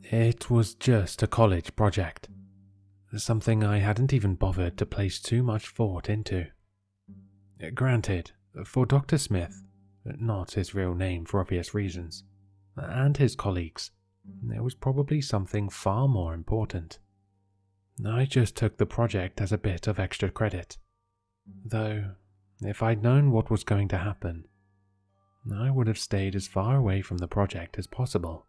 It was just a college project, something I hadn't even bothered to place too much thought into. Granted, for Dr. Smith, not his real name for obvious reasons, and his colleagues, there was probably something far more important. I just took the project as a bit of extra credit, though if I'd known what was going to happen, I would have stayed as far away from the project as possible.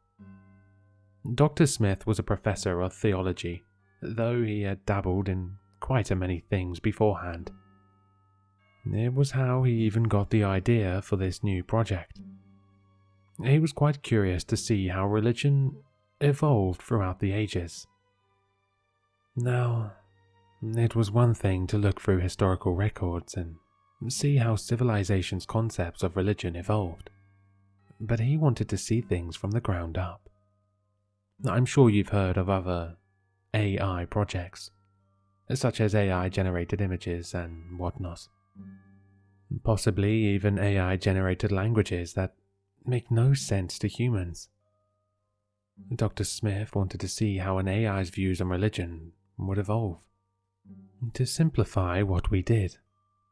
Dr. Smith was a professor of theology, though he had dabbled in quite a many things beforehand. It was how he even got the idea for this new project. He was quite curious to see how religion evolved throughout the ages. Now, it was one thing to look through historical records and see how civilization's concepts of religion evolved, but he wanted to see things from the ground up. I'm sure you've heard of other AI projects, such as AI-generated images and whatnot. Possibly even AI-generated languages that make no sense to humans. Dr. Smith wanted to see how an AI's views on religion would evolve. To simplify what we did,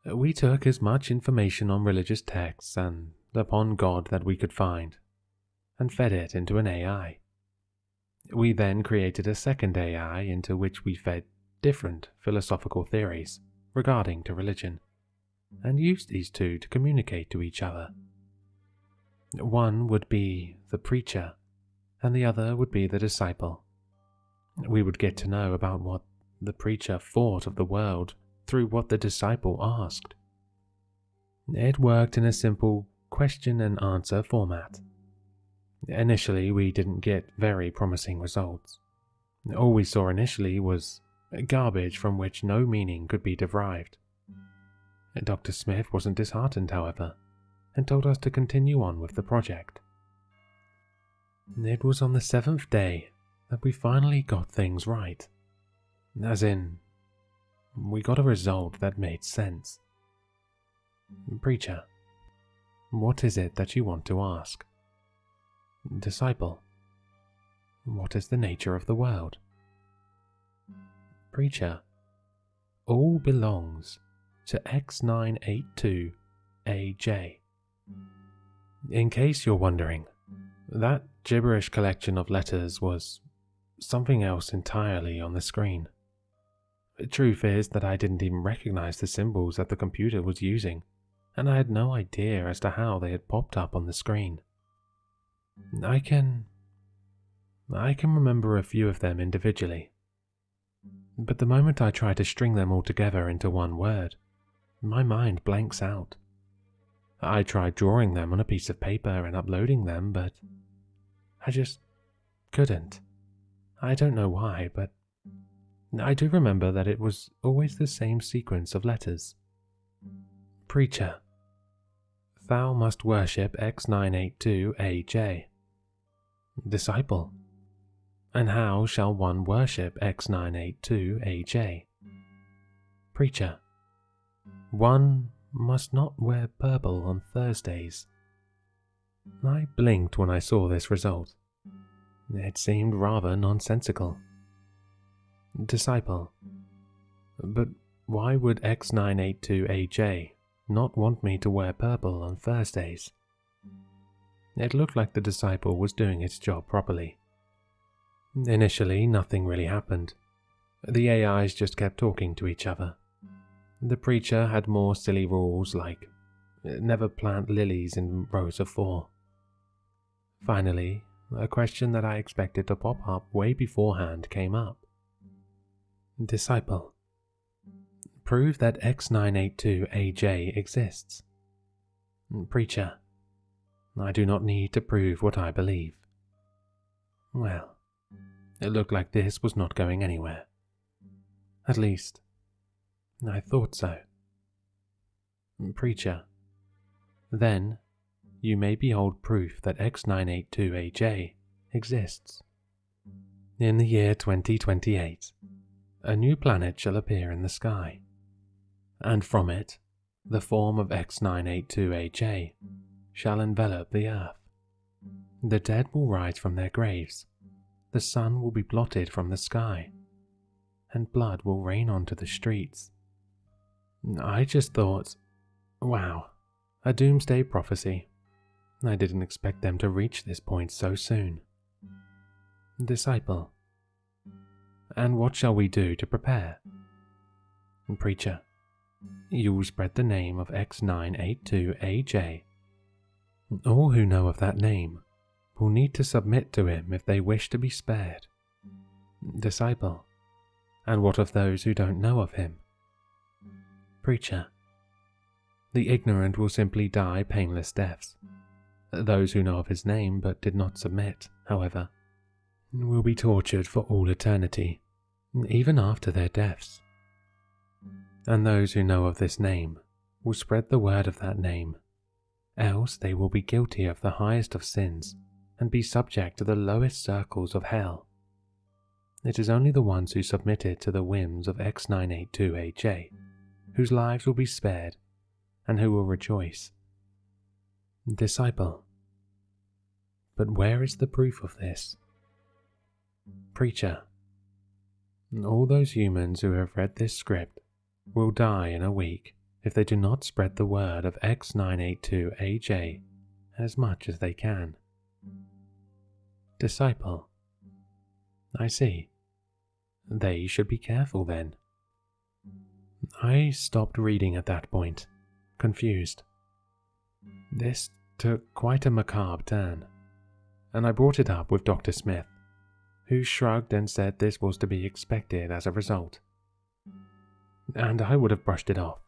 we took as much information on religious texts and upon God that we could find, and fed it into an AI. We then created a second AI into which we fed different philosophical theories regarding to religion, and used these two to communicate to each other. One would be the preacher, and the other would be the disciple. We would get to know about what the preacher thought of the world through what the disciple asked. It worked in a simple question and answer format. Initially, we didn't get very promising results. All we saw initially was garbage from which no meaning could be derived. Dr. Smith wasn't disheartened, however, and told us to continue on with the project. It was on the 7th day that we finally got things right. As in, we got a result that made sense. Preacher, what is it that you want to ask? Disciple, what is the nature of the world? Preacher, all belongs to X982AJ. In case you're wondering, that gibberish collection of letters was something else entirely on the screen. The truth is that I didn't even recognize the symbols that the computer was using, and I had no idea as to how they had popped up on the screen. I can remember a few of them individually, but the moment I try to string them all together into one word, my mind blanks out. I tried drawing them on a piece of paper and uploading them, but I just couldn't. I don't know why, but I do remember that it was always the same sequence of letters. Preacher, thou must worship X982AJ. Disciple, and how shall one worship X982AJ? Preacher, one must not wear purple on Thursdays. I blinked when I saw this result. It seemed rather nonsensical. Disciple, but why would X982AJ not want me to wear purple on Thursdays? It looked like the disciple was doing its job properly. Initially, nothing really happened. The AIs just kept talking to each other. The preacher had more silly rules like never plant lilies in rows of 4. Finally, a question that I expected to pop up way beforehand came up. Disciple, prove that X982AJ exists. Preacher, I do not need to prove what I believe. Well, it looked like this was not going anywhere. At least, I thought so. Preacher, then you may behold proof that X982AJ exists. In the year 2028, a new planet shall appear in the sky, and from it, the form of X982AJ shall envelop the earth. The dead will rise from their graves, the sun will be blotted from the sky, and blood will rain onto the streets. I just thought, wow, a doomsday prophecy. I didn't expect them to reach this point so soon. Disciple: and what shall we do to prepare? Preacher: you will spread the name of X982AJ. All who know of that name will need to submit to him if they wish to be spared. Disciple: and what of those who don't know of him? Preacher: the ignorant will simply die painless deaths. Those who know of his name but did not submit, however, will be tortured for all eternity, even after their deaths. And those who know of this name will spread the word of that name, else they will be guilty of the highest of sins and be subject to the lowest circles of hell. It is only the ones who submitted to the whims of X982AJ whose lives will be spared and who will rejoice. Disciple: but where is the proof of this? Preacher: all those humans who have read this script will die in a week if they do not spread the word of X982AJ as much as they can. Disciple: I see. They should be careful then. I stopped reading at that point, confused. This took quite a macabre turn, and I brought it up with Dr. Smith, who shrugged and said this was to be expected as a result. And I would have brushed it off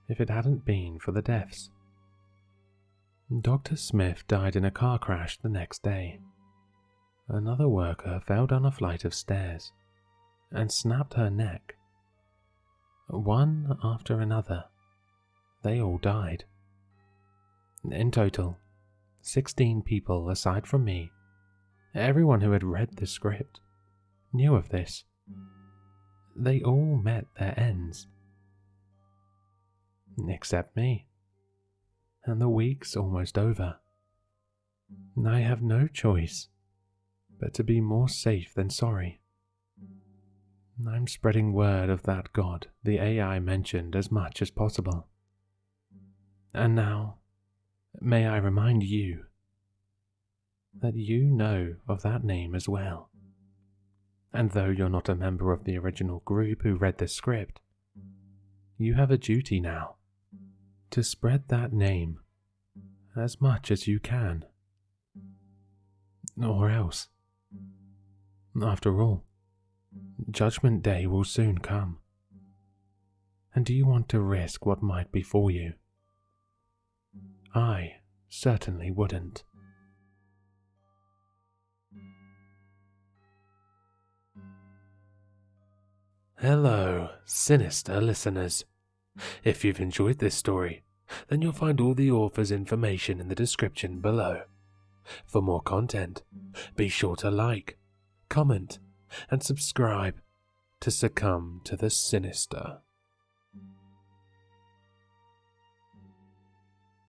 if it hadn't been for the deaths. Dr. Smith died in a car crash the next day. Another worker fell down a flight of stairs and snapped her neck. One after another, they all died. In total, 16 people aside from me, everyone who had read the script, knew of this. They all met their ends. Except me. And the week's almost over. I have no choice but to be more safe than sorry. I'm spreading word of that God the AI mentioned as much as possible. And now, may I remind you that you know of that name as well. And though you're not a member of the original group who read the script, you have a duty now to spread that name as much as you can. Or else, after all, Judgment Day will soon come. And do you want to risk what might befall you? I certainly wouldn't. Hello, sinister listeners. If you've enjoyed this story, then you'll find all the author's information in the description below. For more content, be sure to like, comment, and subscribe to succumb to the sinister.